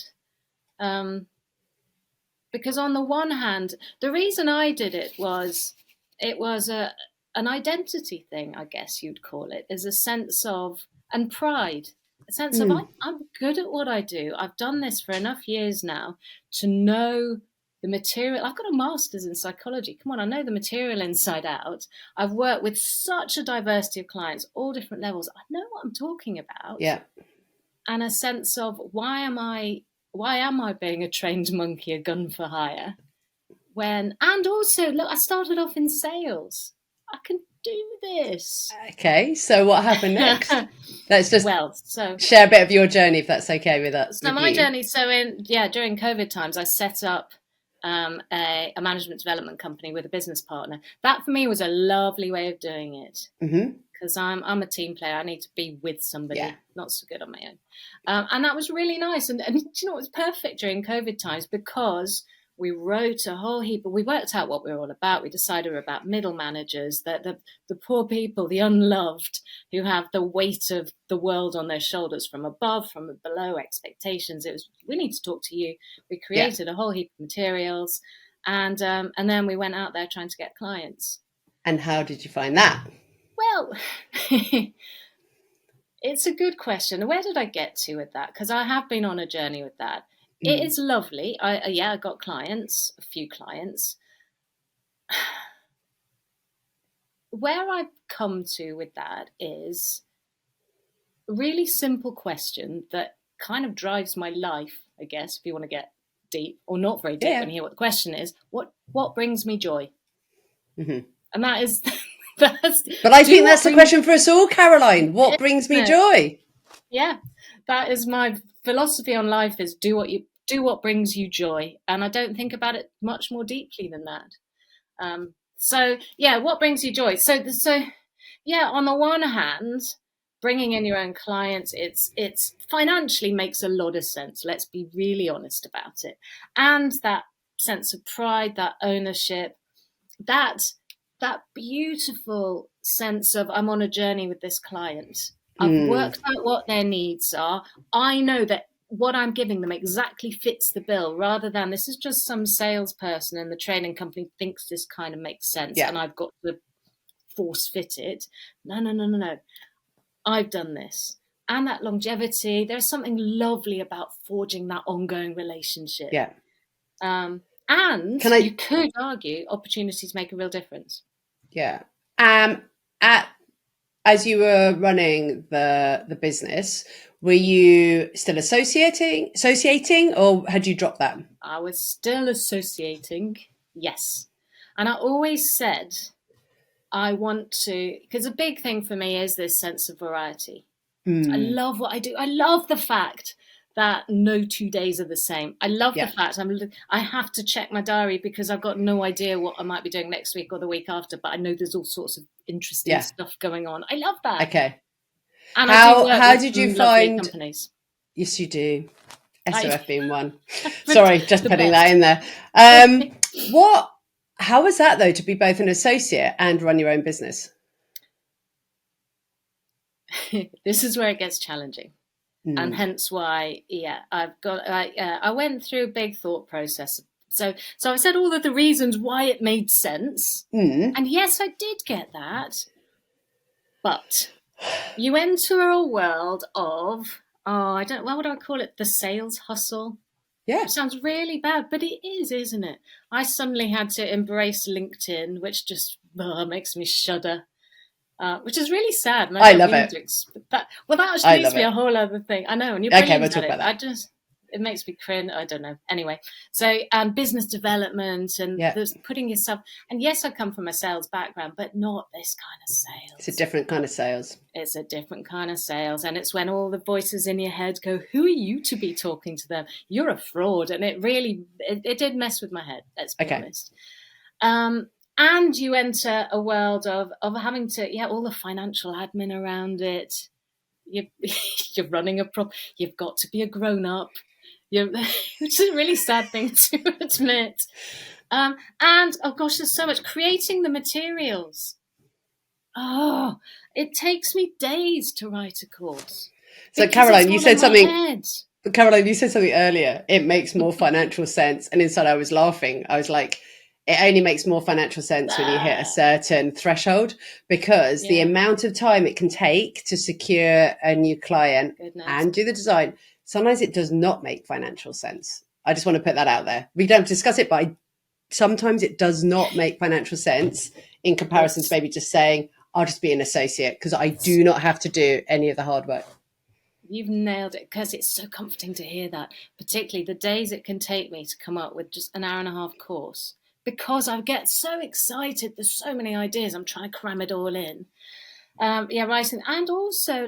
Because on the one hand, the reason I did it was an identity thing, I guess you'd call it, is a sense of, and pride, a sense of I'm good at what I do. I've done this for enough years now to know the material. I've got a master's in psychology. Come on, I know the material inside out. I've worked with such a diversity of clients, all different levels. I know what I'm talking about. Yeah. And a sense of why am I being a trained monkey, a gun for hire? And also, look, I started off in sales. I can do this. Okay, so what happened next? Let's just share a bit of your journey, if that's okay with us. So my journey, during COVID times, I set up a management development company with a business partner. That for me was a lovely way of doing it. Because I'm a team player. I need to be with somebody, not so good on my own. And that was really nice. And you know, it was perfect during COVID times because we wrote a whole heap. We worked out what we were all about. We decided we were about middle managers, the poor people, the unloved, who have the weight of the world on their shoulders from above, from below, expectations. It was, we need to talk to you. We created a whole heap of materials. And then we went out there trying to get clients. And how did you find that? Well, it's a good question. Where did I get to with that? Because I have been on a journey with that. It is lovely. I got clients, a few clients. Where I've come to with that is a really simple question that kind of drives my life, I guess, if you want to get deep, or not very deep and hear what the question is. What brings me joy? And that is... But I think that's the question for us all, Caroline. What brings me joy? Yeah, that is my philosophy on life: is do what brings you joy, and I don't think about it much more deeply than that. What brings you joy? So on the one hand, bringing in your own clients, it's financially makes a lot of sense. Let's be really honest about it, and that sense of pride, that ownership, that beautiful sense of I'm on a journey with this client. I've worked out what their needs are. I know that what I'm giving them exactly fits the bill, rather than this is just some salesperson and the training company thinks this kind of makes sense and I've got to force fit it. No. I've done this. And that longevity, there's something lovely about forging that ongoing relationship. Yeah. And you could argue opportunities make a real difference. Yeah. As you were running the business, were you still associating, or had you dropped that? I was still associating, yes. And I always said I want to, because a big thing for me is this sense of variety. I love what I do. I love the fact that no 2 days are the same. I love the fact I have to check my diary because I've got no idea what I might be doing next week or the week after, but I know there's all sorts of interesting stuff going on. I love that. Okay. And how did you find companies? Yes, you do. SOF being one. Sorry, just putting that in there. How was that though, to be both an associate and run your own business? This is where it gets challenging. And hence why, I went through a big thought process. So I said all of the reasons why it made sense. And yes, I did get that. But you enter a world of, what would I call it? The sales hustle. Yeah. It sounds really bad, but it is, isn't it? I suddenly had to embrace LinkedIn, which just makes me shudder. Which is really sad. And I love it. That actually needs to be a whole other thing. I know, and you're brilliant we'll talk about that. It makes me cringe. I don't know. Anyway, so business development and putting yourself. And yes, I come from a sales background, but not this kind of sales. It's a different kind of sales. It's a different kind of sales, and it's when all the voices in your head go, "Who are you to be talking to them? You're a fraud." And it really, it did mess with my head. Let's be honest. And you enter a world of having to, all the financial admin around it. You're running you've got to be a grown up. Which is a really sad thing to admit. And oh gosh, there's so much creating the materials. Oh, it takes me days to write a course. So Caroline, you said something. Caroline, you said something earlier. It makes more financial sense. And inside I was laughing. I was like, it only makes more financial sense when you hit a certain threshold, because the amount of time it can take to secure a new client and do the design, sometimes it does not make financial sense. I just want to put that out there. We don't discuss it, but sometimes it does not make financial sense in comparison to maybe just saying, I'll just be an associate because I do not have to do any of the hard work. You've nailed it, because it's so comforting to hear that, particularly the days it can take me to come up with just an hour and a half course, because I get so excited. There's so many ideas. I'm trying to cram it all in. Writing, and also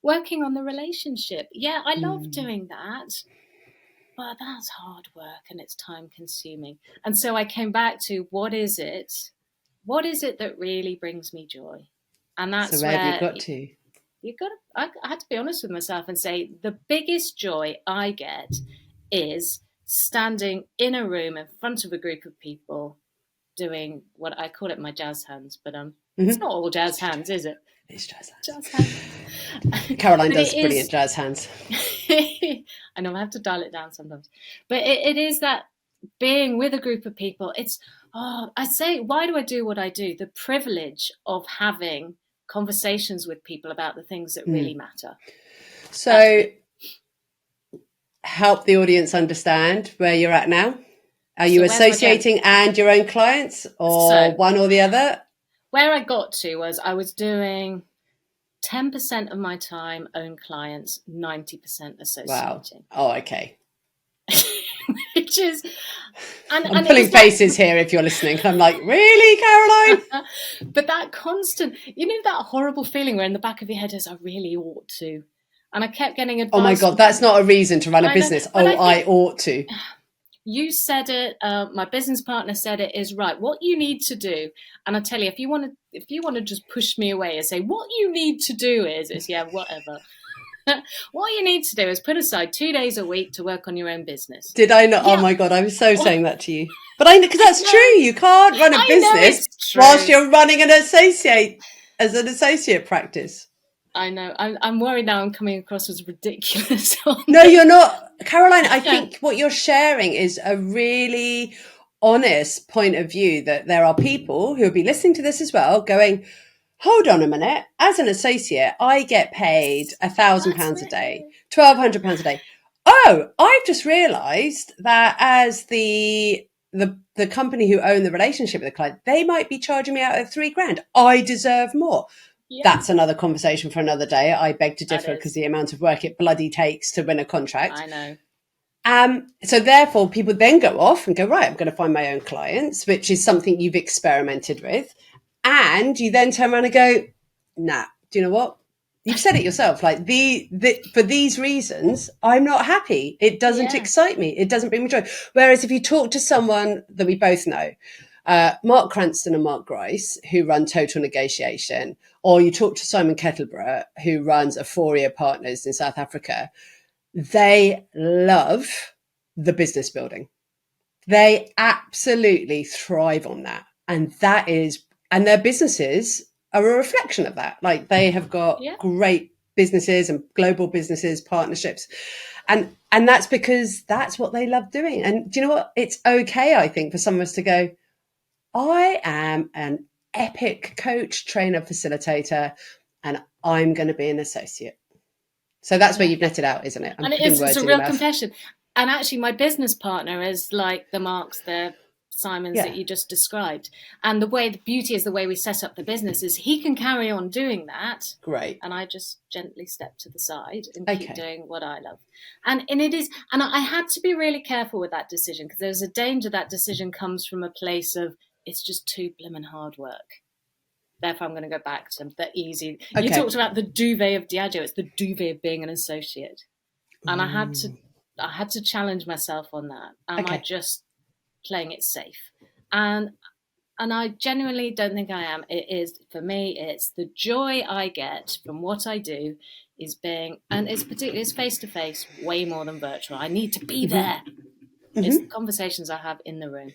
working on the relationship. Yeah, I love doing that, but that's hard work and it's time consuming. And so I came back to what is it that really brings me joy? And that's so where have you got to? I had to be honest with myself and say the biggest joy I get is standing in a room in front of a group of people doing what I call it my jazz hands, but it's not all jazz hands, is it? It's jazz hands. Jazz hands. Caroline does brilliant jazz hands. I know I have to dial it down sometimes, but it is that being with a group of people. It's I say, why do I do what I do? The privilege of having conversations with people about the things that really matter. So help the audience understand where you're at now. Are you associating and your own clients, or one or the other? Where I got to was I was doing 10% of my time own clients, 90% associating. Wow. Oh, okay. Which is... I'm pulling faces here if you're listening. I'm like, really, Caroline? But that constant, that horrible feeling where in the back of your head is, I really ought to. And I kept getting advice. Oh my God, that's not a reason to run a business. I ought to. You said it. My business partner said it is right. What you need to do, and I tell you, if you want to just push me away and say what you need to do is whatever. What you need to do is put aside 2 days a week to work on your own business. Did I not? Yeah. Oh my God, I was so saying that to you. But because that's true. You can't run a business whilst you're running an associate practice. I know. I'm worried now I'm coming across as ridiculous. No, you're not. Caroline, I think what you're sharing is a really honest point of view, that there are people who will be listening to this as well going, hold on a minute, as an associate, I get paid £1,000 a day, £1,200 a day. Oh, I've just realised that as the company who own the relationship with the client, they might be charging me out of £3,000. I deserve more. Yeah. That's another conversation for another day. I beg to differ, because the amount of work it bloody takes to win a contract. I know. So therefore, people then go off and go, right, I'm going to find my own clients, which is something you've experimented with. And you then turn around and go, nah, do you know what? You've said it yourself. Like for these reasons, I'm not happy. It doesn't excite me. It doesn't bring me joy. Whereas if you talk to someone that we both know, Mark Cranston and Mark Grice, who run Total Negotiation, or you talk to Simon Kettleborough, who runs Euphoria Partners in South Africa, they love the business building. They absolutely thrive on that. And their businesses are a reflection of that. Like, they have got great businesses and global businesses, partnerships. And that's because that's what they love doing. And do you know what? It's okay, I think, for some of us to go, I am an epic coach, trainer, facilitator, and I'm going to be an associate. So that's where you've netted out, isn't it? It's a real confession. And actually, my business partner is like the Marks, the Simons that you just described. And the beauty is the way we set up the business is he can carry on doing that. Great. And I just gently step to the side and keep doing what I love. And I had to be really careful with that decision, because there's a danger that decision comes from a place of, it's just too blimmin' hard work. Therefore, I'm going to go back to the easy. Okay. You talked about the duvet of Diageo. It's the duvet of being an associate. And I had to challenge myself on that. Am I just playing it safe? And And I genuinely don't think I am. It is, for me, it's the joy I get from what I do is being, and it's particularly it's face to face, way more than virtual. I need to be there. It's the conversations I have in the room,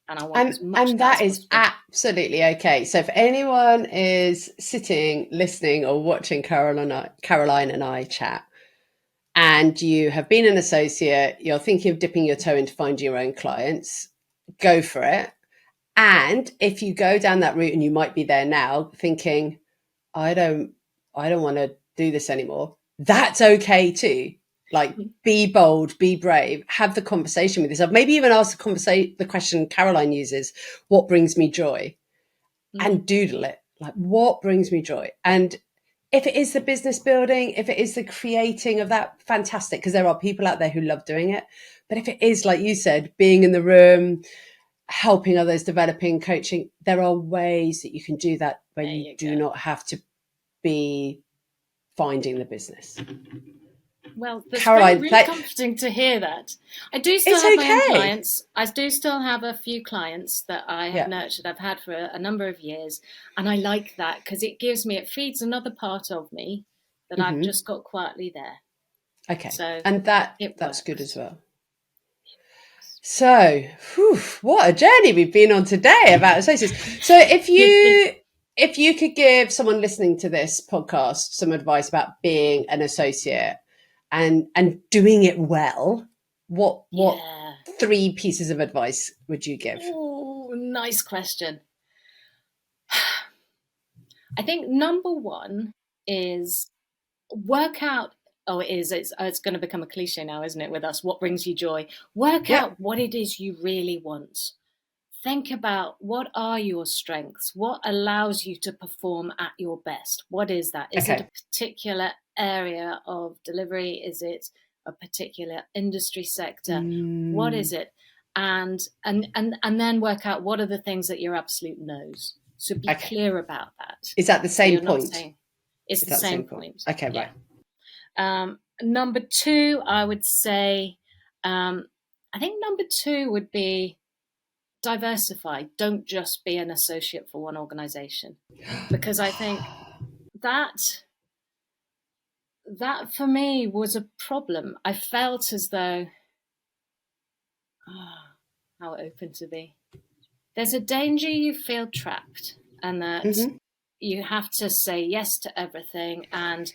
and I want as much of And that that as is possible. absolutely okay. So if anyone is sitting, listening, or watching Caroline and I chat, and you have been an associate, you're thinking of dipping your toe into finding your own clients, go for it. And if you go down that route and you might be there now thinking, I don't want to do this anymore, that's okay too. Like, be bold, be brave, have the conversation with yourself. Maybe even ask the question Caroline uses, what brings me joy? And doodle it. Like, what brings me joy? And if it is the business building, if it is the creating of that, fantastic, because there are people out there who love doing it. But if it is, like you said, being in the room, helping others, developing, coaching, there are ways that you can do that where you do not have to be finding the business. Well, that's Caroline, really comforting to hear that. I do still have my own clients. I do still have a few clients that I have nurtured. I've had for a number of years. And I like that because it feeds another part of me that I've just got quietly there. Okay. So and that's good as well. So, what a journey we've been on today about associates. So if you could give someone listening to this podcast some advice about being an associate and doing it well, what 3 pieces of advice would you give? Oh, nice question. I think number 1 is work out. It's going to become a cliche now, isn't it, with us? What brings you joy? Work out what it is you really want. Think about what are your strengths? What allows you to perform at your best? What is that? Is it a particular area of delivery? Is it a particular industry sector? What is it? And then work out what are the things that your absolute no's. So be clear about that. Is that the same point? It's the same point. Okay, right. Number 2, I would say, I think number 2 would be diversify. Don't just be an associate for one organization, because I think that for me was a problem. I felt as though, how open to be. There's a danger you feel trapped and that you have to say yes to everything, and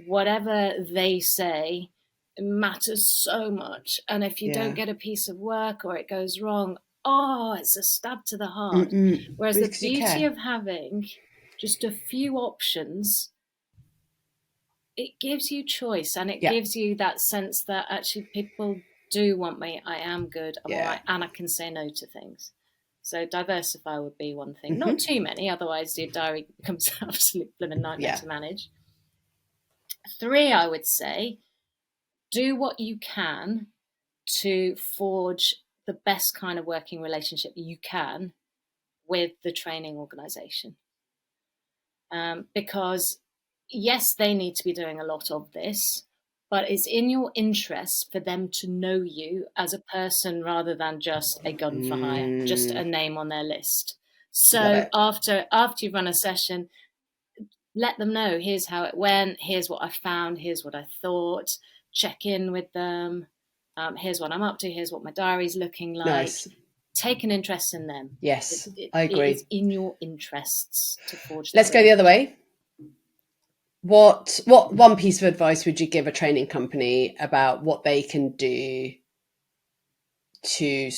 whatever they say matters so much. And if you don't get a piece of work or it goes wrong, it's a stab to the heart. Whereas the beauty of having just a few options, it gives you choice, and it gives you that sense that actually people do want me. I am good. I'm all right, and I can say no to things. So diversify would be one thing. Not too many, otherwise your diary becomes an absolute blooming nightmare to manage. 3, I would say, do what you can to forge the best kind of working relationship you can with the training organization. Because yes, they need to be doing a lot of this, but it's in your interest for them to know you as a person rather than just a gun for hire, just a name on their list. So after you've run a session, let them know, here's how it went, here's what I found, here's what I thought, check in with them, here's what I'm up to, here's what my diary's looking like. Nice. Take an interest in them. Yes, I agree. It is in your interests to forge that. Let's go the other way. What one piece of advice would you give a training company about what they can do to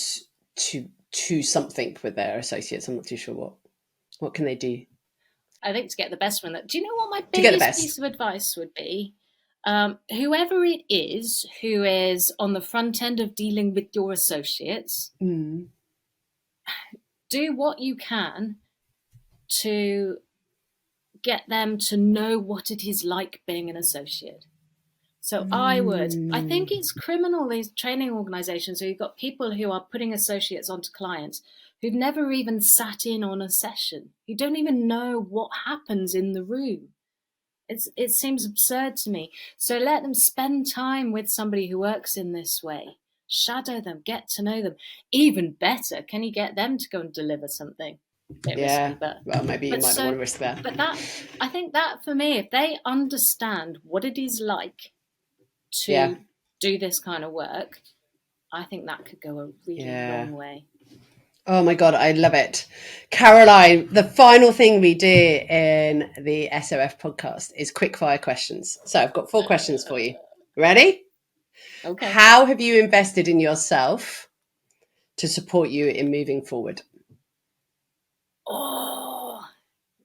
something with their associates? I'm not too sure what can they do. I think to get the best one. Do you know what my biggest piece of advice would be? Whoever it is who is on the front end of dealing with your associates, do what you can to get them to know what it is like being an associate. So I think it's criminal, these training organizations where you've got people who are putting associates onto clients who've never even sat in on a session, who don't even know what happens in the room. It seems absurd to me. So let them spend time with somebody who works in this way. shadow them, get to know them. Even better, can you get them to go and deliver something? Bit risky, but well, maybe you might not want to risk that. But I think that for me, if they understand what it is like to do this kind of work, I think that could go a really long way. Oh my God, I love it. Caroline, the final thing we do in the SOF podcast is quick fire questions. So I've got 4 questions for you. Ready? Okay. How have you invested in yourself to support you in moving forward? Oh,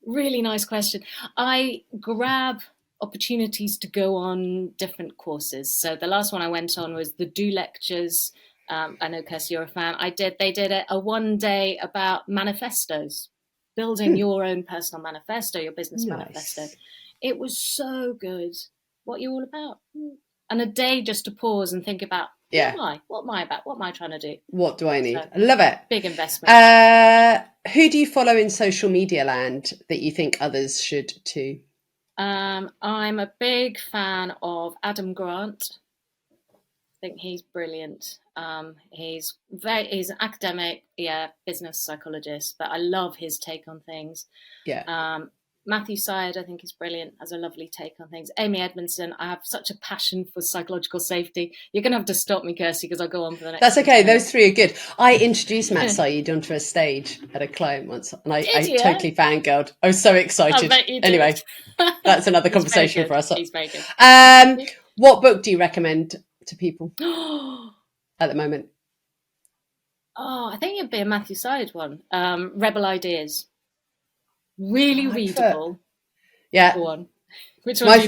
really nice question. I grab opportunities to go on different courses. So the last one I went on was the Do Lectures. I know, Kirsty, you're a fan. They did a 1 day about manifestos, building your own personal manifesto, your business manifesto. It was so good. What are you all about? And a day just to pause and think about, what am I about? What am I trying to do? What do I need? So, I love it. Big investment. Who do you follow in social media land that you think others should too? I'm a big fan of Adam Grant. I think he's brilliant. He's an academic, business psychologist, but I love his take on things. Matthew Syed, I think, is brilliant, has a lovely take on things. Amy Edmondson, I have such a passion for psychological safety. You're going to have to stop me, Kirsty, because I'll go on for the next. That's okay. Those 3 are good. I introduced Matt Syed onto a stage at a client once, and I totally fangirled. I was so excited. I bet you did. Anyway, that's another conversation for us. He's very good. What book do you recommend to people at the moment? I think it'd be a Matthew Syed one. Rebel Ideas. Really readable. Yeah. Go on. Which one?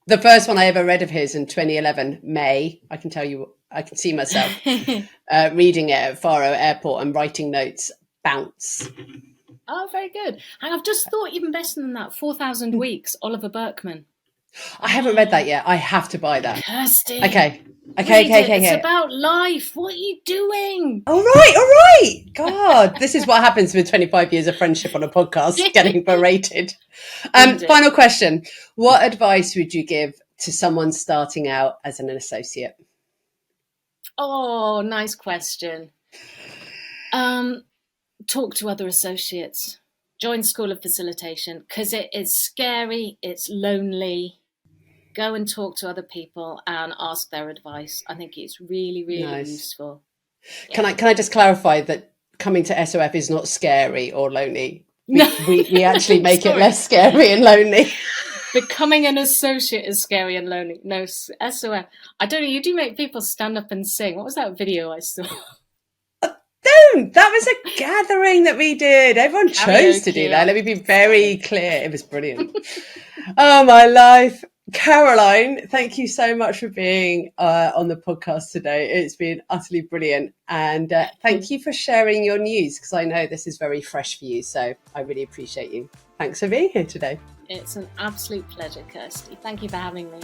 The first one I ever read of his in 2011, May. I can tell you, I can see myself reading it at Faro Airport and writing notes. Bounce. Oh, very good. And I've just thought even better than that. 4,000 Weeks, Oliver Berkman. I haven't read that yet. I have to buy that. Kirsty. Okay. It's about life. What are you doing? All right. God, this is what happens with 25 years of friendship on a podcast, getting berated. Final question. What advice would you give to someone starting out as an associate? Oh, nice question. Talk to other associates. Join School of Facilitation, because it is scary. It's lonely. Go and talk to other people and ask their advice. I think it's really, really useful. Yeah. Can I just clarify that coming to SOF is not scary or lonely? We actually make it less scary and lonely. Becoming an associate is scary and lonely. No, SOF. I don't know. You do make people stand up and sing. What was that video I saw? That was a gathering that we did. Everyone chose to do that. Let me be very clear. It was brilliant. Oh, my life. Caroline, thank you so much for being on the podcast today. It's been utterly brilliant. And thank you for sharing your news, because I know this is very fresh for you. So I really appreciate you. Thanks for being here today. It's an absolute pleasure, Kirsty. Thank you for having me.